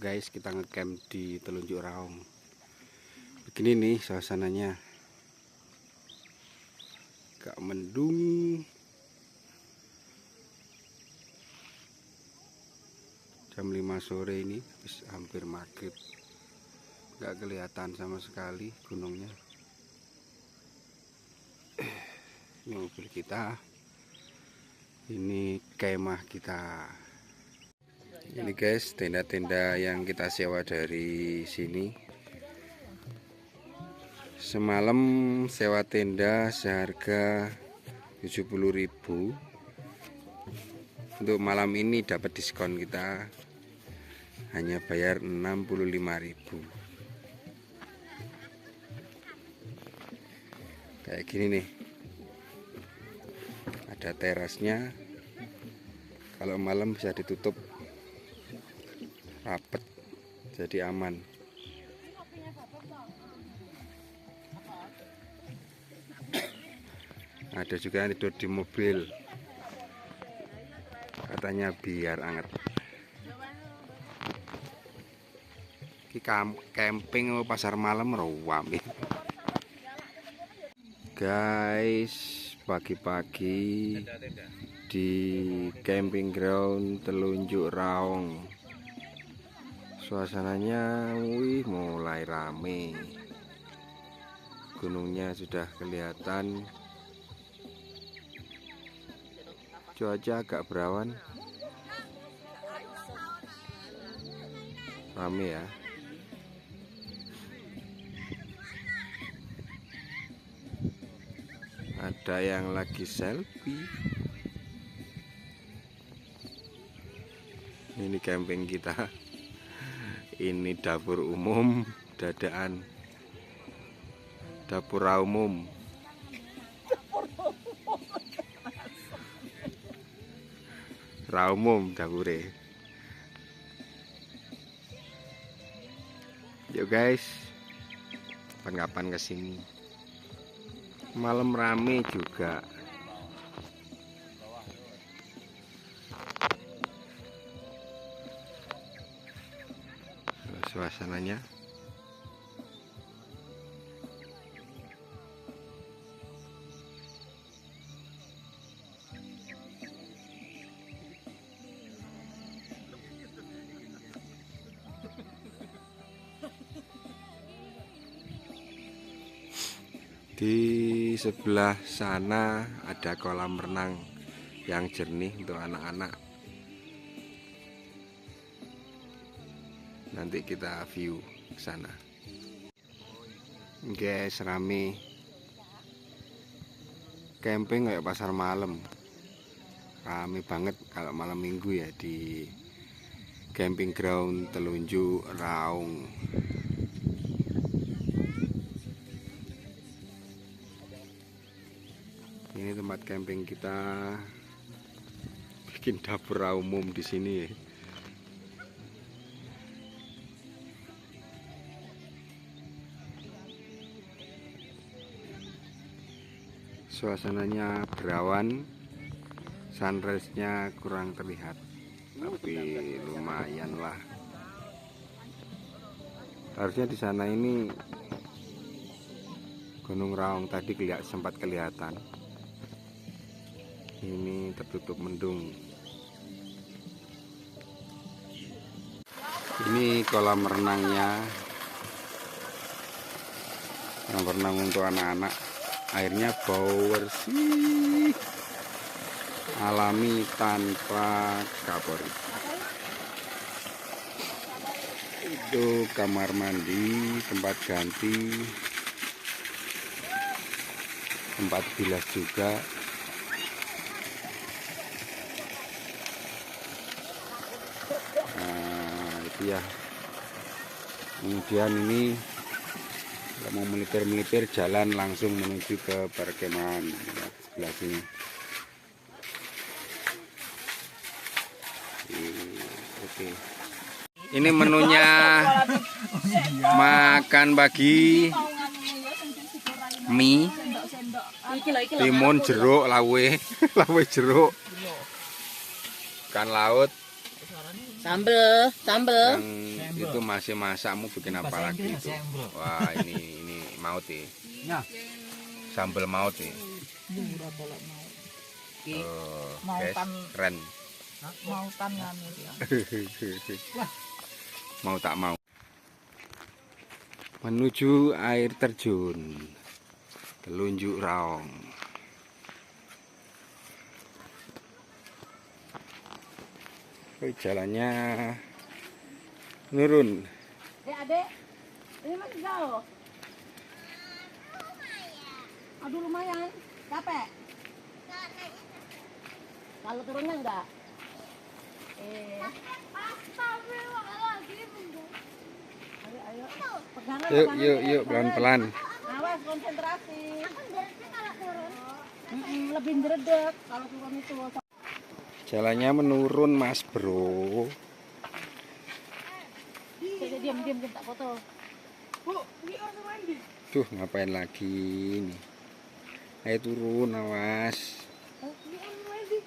Guys, kita ngecamp di Telunjuk Raung. Begini nih suasananya. Gak mendung. Jam 5 sore ini, hampir maghrib. Gak kelihatan sama sekali gunungnya. Ini mobil kita. Ini kemah kita. Ini guys, tenda-tenda yang kita sewa dari sini. Semalam sewa tenda seharga 70.000. Untuk malam ini dapat diskon kita. Hanya bayar 65.000. Kayak gini nih. Ada terasnya. Kalau malam bisa ditutup rapet, jadi aman. Ada juga yang tidur di mobil, katanya biar anget. Ini camping pasar malam rawami. Guys, pagi-pagi di camping ground Telunjuk Raung. Suasananya mulai rame. Gunungnya sudah kelihatan. Cuaca agak berawan. Rame ya. Ada yang lagi selfie. Ini camping kita. Ini dapur umum dadaan. Dapur umum. Raumum dapure. Yuk guys, kapan-kapan kesini. Malam rame juga. Suasananya. Di sebelah sana ada kolam renang yang jernih untuk anak-anak. Nanti kita view ke sana. Guys, rame. Camping kayak pasar malam. Rame banget kalau malam minggu ya di camping ground Telunjuk Raung. Ini tempat camping kita. Bikin dapur umum di sini. Suasananya berawan, sunrise-nya kurang terlihat, tapi lumayan lah. Harusnya di sana ini Gunung Raung tadi sempat kelihatan. Ini tertutup mendung. Ini kolam renangnya, yang berenang untuk anak-anak. Airnya bau bersih, alami tanpa kapuri. Itu kamar mandi, tempat ganti, tempat bilas juga. Nah, itu ya. Kemudian ini kalau mau melipir-melipir jalan langsung menuju ke perkemahan sebelah sini. Oke. Ini menunya makan pagi, mie, timun, jeruk, lawe jeruk, ikan laut, Sambel. Yang itu masih masakmu bikin apa lagi itu? Wah, ini maut ya. Sambal maut ya. Guys, keren. Mautan nganu ya. Mau tak mau. Menuju air terjun Telunjuk Raung. Jalannya nurun. Adek, ini masih jauh. Aduh lumayan, capek. Kalau turunnya enggak? Ayo. Pegangan. Yuk, pelan-pelan. Awas, konsentrasi. Lebih jeredek kalau turun itu. Jalannya menurun, Mas Bro. Diam, tak foto. Bu, ini orang mandi. Tuh, ngapain lagi nih? Ayo turun, awas. Ini orang mandi.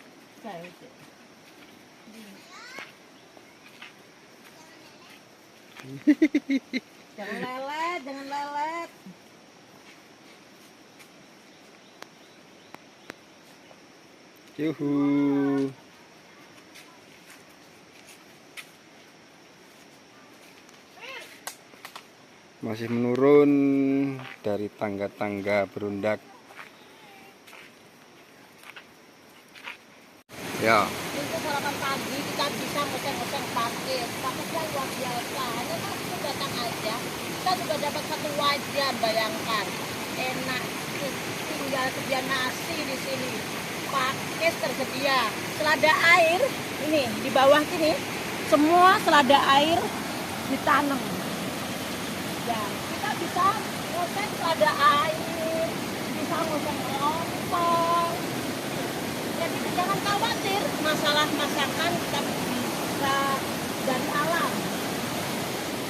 Jangan lelet. Yuhu. Masih menurun dari tangga-tangga berundak. Ya. Untuk sarapan pagi kita bisa ngoceng-ngoceng pakis. Pakisnya luar biasa. Hanya satu datang aja, kita juga dapat satu wajan. Bayangkan, enak. Tinggal sedia nasi di sini. Pakis tersedia. Selada air ini di bawah sini, semua selada air ditanam. Ya, kita bisa ngoceng selada air, bisa ngoceng lontong. Jadi jangan khawatir masalah masakan, kita bisa dari alam.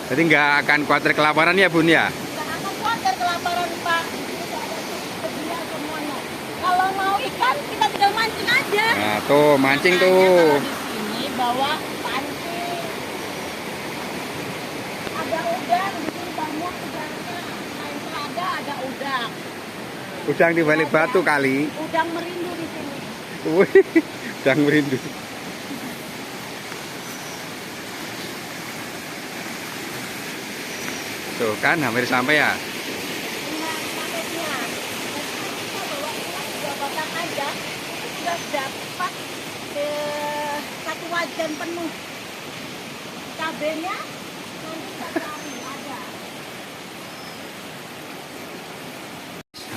Jadi nggak akan khawatir kelaparan ya, Bun ya? Nggak akan khawatir kelaparan, Pak. Tidak ada sedia semuanya. Kalau mau ikan, kita tinggal mancing aja. Nah, tuh mancing Makanya tuh. Kalau di sini bawa pancing. Ada udang, di sini banyak udangnya. Selain selada ada udang. Udang di balik batu kali. Udang merindu di sini. Wih, udang merindu. Tuh kan hampir sampai ya. Aja itu sudah dapat satu wajan penuh. Cabenya nanti kita cari ada.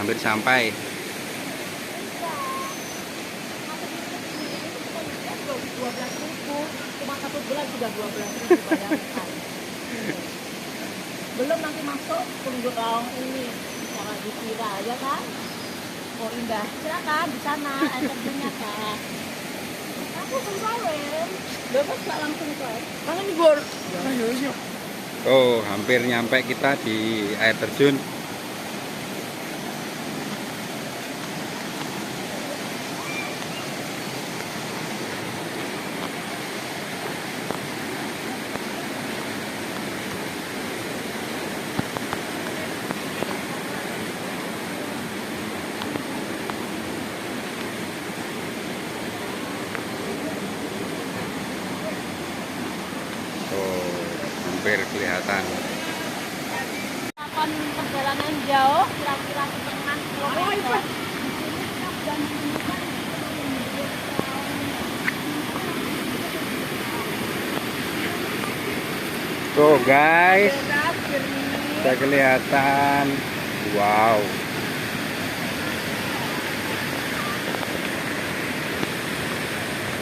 Hampir sampai. Satu 12.000, cuma satu bulan sudah 12.000, bayangkan. Belum nanti masuk Telunjuk Raung ini, jangan dikira ya kan? Oh indah, silakan di sana air terjunnya Kak. Aku kemarin, bapak nggak langsung ke, kangen di bor. Oh, hampir nyampe kita di air terjun. Hampir kelihatan. Kapan perjalanan jauh, kira-kira setengah kilometer. Tuh guys, sudah kelihatan. Wow.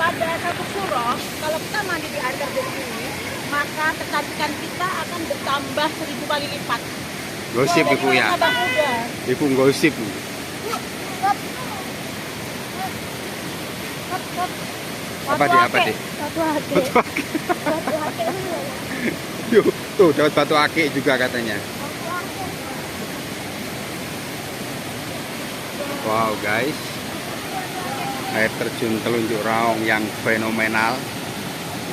Pada satu suro, kalau kita mandi di air terjun ini, maka kecantikan kita akan bertambah 1000 kali lipat. Gosip ibu ya. Ibu gosip. Apa di apa di? Batu ake. Batu ake ini. Yuk, tuh dapat batu akik juga katanya. Wow guys, air terjun Telunjuk Raung yang fenomenal.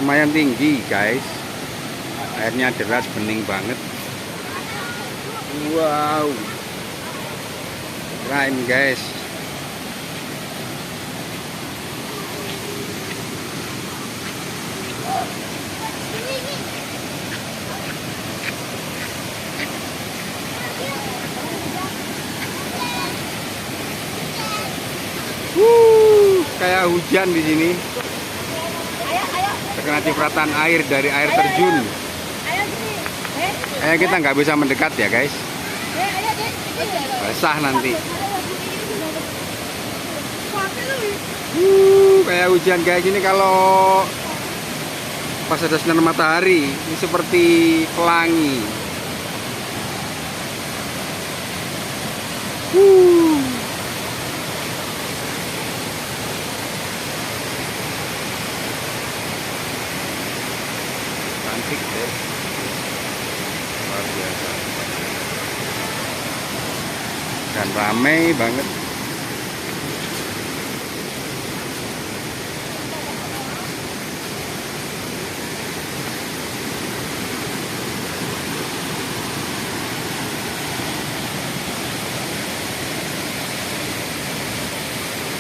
lumayan tinggi guys, airnya deras, bening banget. Wow, keren guys. Kayak hujan di sini. Terkena cipratan air dari air terjun. Kayak kita nggak bisa mendekat ya guys. Basah nanti. Kayak hujan kayak gini kalau pas ada sinar matahari, ini seperti pelangi. Cantik deh, luar biasa dan ramai banget.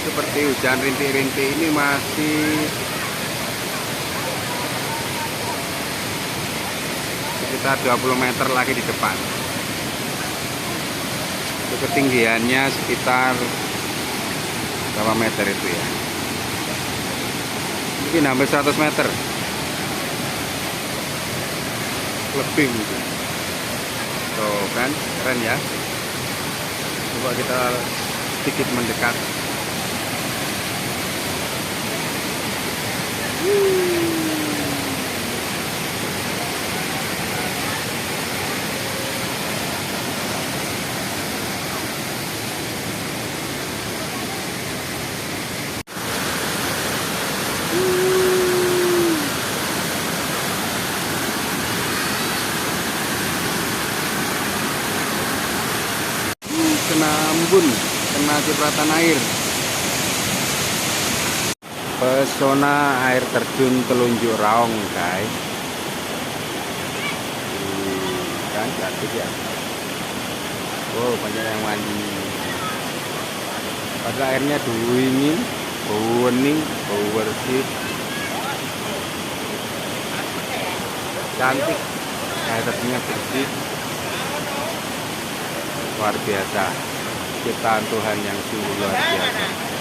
Seperti hujan rintik-rintik ini masih sekitar 20 meter lagi di depan. Itu ketinggiannya sekitar berapa meter itu ya? Mungkin hampir 100 meter. Lebih mungkin. Tuh kan, keren ya. Coba kita sedikit mendekat. Kena embun, kena cipratan air. Pesona air terjun Telunjuk Raung guys. Kan cantik ya. Oh, banyak yang mandi. Padahal airnya dingin, bau wening, bau bersih. Cantik, air terjunnya bersih. Luar biasa, ciptaan Tuhan yang sungguh luar biasa.